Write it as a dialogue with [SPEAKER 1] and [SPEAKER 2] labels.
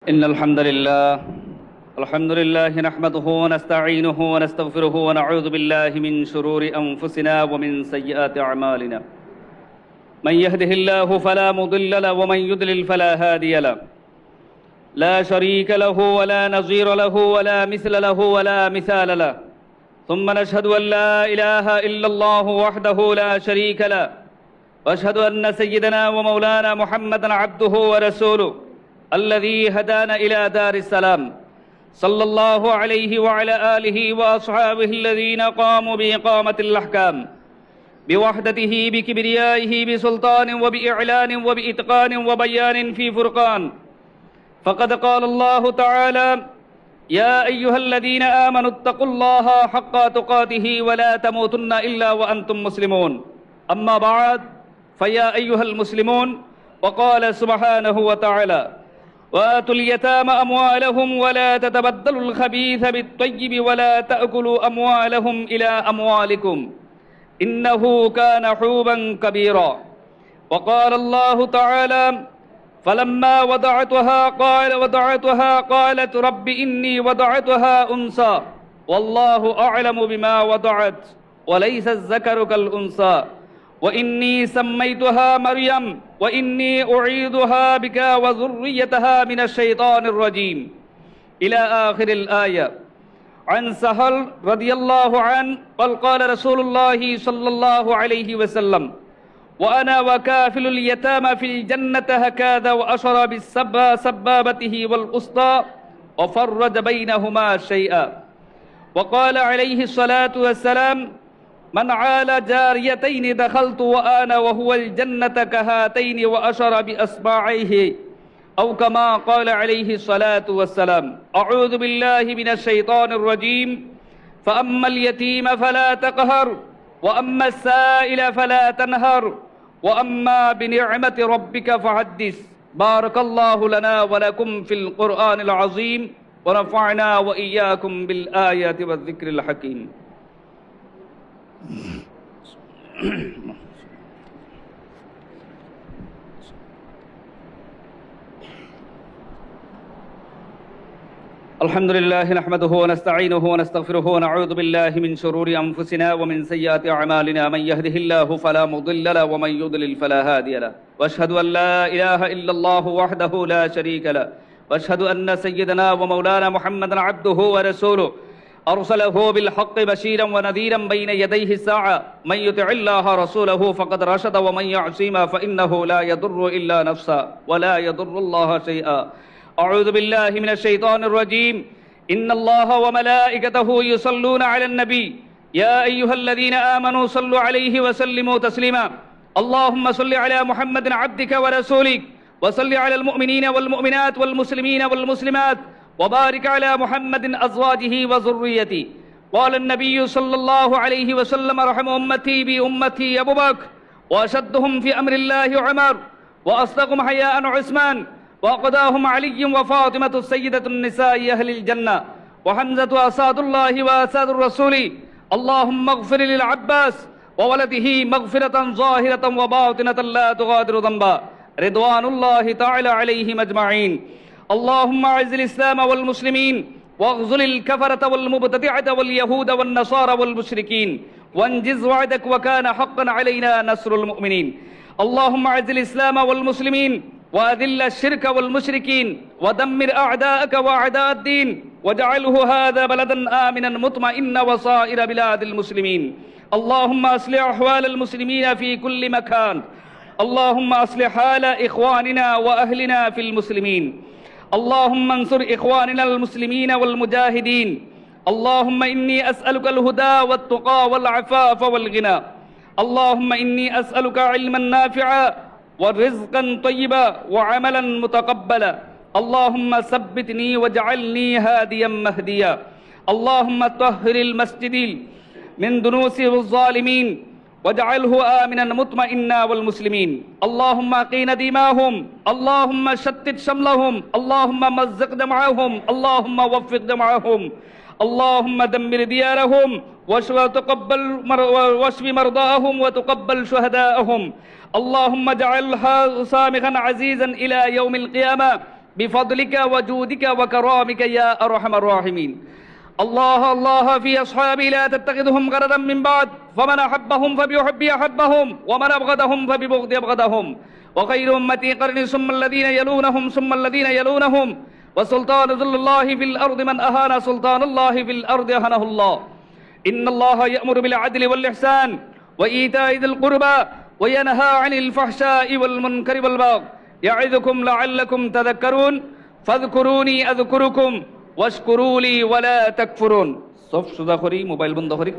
[SPEAKER 1] إن الحمد لله نحمده ونستعينه ونستغفره ونعوذ بالله من شرور أنفسنا ومن سيئات أعمالنا من يهده الله فلا مضل له ومن يضلل فلا هادي له لا شريك له ولا نظير له ولا مثل له ولا مثال له ثم نشهد أن لا إله إلا الله وحده لا شريك له وأشهد أن سيدنا ومولانا محمدا عبده ورسوله الذي هدانا إلى دار السلام صلى الله عليه وعلى آله وأصحابه الذين قاموا بإقامة الأحكام بوحدته بكبريائه بسلطان وبإعلان وبإتقان وبيان في فرقان. فقد قال الله تعالى: يا أيها الذين آمنوا اتقوا الله حق تقاته ولا تموتن إلا وأنتم مسلمون. أما بعد، فيا أيها المسلمون، وقال سبحانه وتعالى: وآتوا اليتامى أموالهم ولا تتبدلوا الخبيث بالطيب ولا تأكلوا أموالهم إلى أموالكم إنه كان حوبا كبيرا. وقال الله تعالى: فلما وضعتها قالت رب إني وضعتها أنثى والله أعلم بما وضعت وليس الذكر كالأنثى وإني سميتها مريم وإني أعيذها بك وذريتها من الشيطان الرجيم إلى آخر الآية. عن سهل رضي الله عنه قال رسول الله صلى الله عليه وسلم: وأنا وكافل اليتامى في الجنة هكذا وأشر بالسبابته والأسطى وفرج بينهما شيئا. وقال عليه الصلاة والسلام: من عال جاريتين دخلت وأنا وهو الجنة كهاتين وأشر بأصبعيه أو كما قال عليه الصلاة والسلام. أعوذ بالله من الشيطان الرجيم. فأما اليتيم فلا تقهر وأما السائل فلا تنهر وأما بنعمة ربك فحدث. بارك الله لنا ولكم في القرآن العظيم ونفعنا وإياكم بالآيات والذكر الحكيم. الحمد لله نحمده ونستعينه ونستغفره ونعوذ بالله من شرور أنفسنا ومن سيئات أعمالنا من يهده الله فلا مضل له ومن يضلل فلا هادي له وأشهد أن لا إله إلا الله وحده لا شريك له وأشهد أن سيدنا ومولانا محمدا عبده ورسوله أرسله بالحق بشيرا ونذيرا بين يديه الساعة. من يطع الله رسوله فقد رشد ومن يعصيما فإنه لا يضر إلا نفسه ولا يضر الله شيئا. أعوذ بالله من الشيطان الرجيم. إن الله وملائكته يصلون على النبي يا أيها الذين آمنوا صلوا عليه وسلموا تسليما. اللهم صل على محمد عبدك ورسولك وصل على المؤمنين والمؤمنات والمسلمين والمسلمات وبارك على محمد أزواجه وذريته. قال النبي صلى الله عليه وسلم: رحم أمتي بأمتي أبو بكر وأشدهم في أمر الله عمر وأصدقهم حياء عثمان وأقداهم علي وفاطمة السيدة النساء أهل الجنة وحمزة أساد الله وأساد الرسول. اللهم اغفر للعباس وولده مغفرة ظاهرة وباطنة لا تغادر ذنبا رضوان الله تعالى عليهم أجمعين. اللهم أعز الإسلام والمسلمين واخذل الكفرة والمبتدعة واليهود والنصارى والمشركين وانجز وعدك وكان حقا علينا نصر المؤمنين. اللهم أعز الإسلام والمسلمين وأذل الشرك والمشركين ودمر أعداءك وأعداء الدين واجعله هذا بلدا آمنا مطمئنا وسائر بلاد المسلمين. اللهم أصلح أحوال المسلمين في كل مكان. اللهم أصلح حال إخواننا وأهلنا في المسلمين. اللهم انصر إخواننا المسلمين والمجاهدين. اللهم إني أسألك الهدى والتقى والعفاف والغنى. اللهم إني أسألك علما نافعا ورزقا طيبا وعملا متقبلا. اللهم ثبتني واجعلني هاديا مهديا. اللهم طهر المسجد من دنوس الظالمين واجعله آمنا مطمئنا والمسلمين. اللهم أقين دماهم. اللهم شتت شملهم. اللهم مزق دمعهم. اللهم وفق دمعهم. اللهم دمر ديارهم واشف مرضاهم وتقبل شهداءهم. اللهم اجعلها سامحا عزيزا إلى يوم القيامة بفضلك وجودك وكرامك يا أرحم الراحمين. الله الله في أصحابي لا تتخذهم غرضا من بعد، فمن أحبهم فبحبي أحبهم، ومن أبغضهم فببغض أبغضهم. وخير أمتي قرني ثم الذين يلونهم ثم الذين يلونهم. وسلطان ذل الله في الأرض من أهان سلطان الله في الأرض أهانه الله. إن الله يأمر بالعدل والإحسان وإيتاء ذي القربى وينهى عن الفحشاء والمنكر والبغي يعظكم لعلكم تذكرون. فاذكروني أذكركم واشكروا لي ولا تكفرون. সব সোজা করি, মোবাইল বন্ধ করি।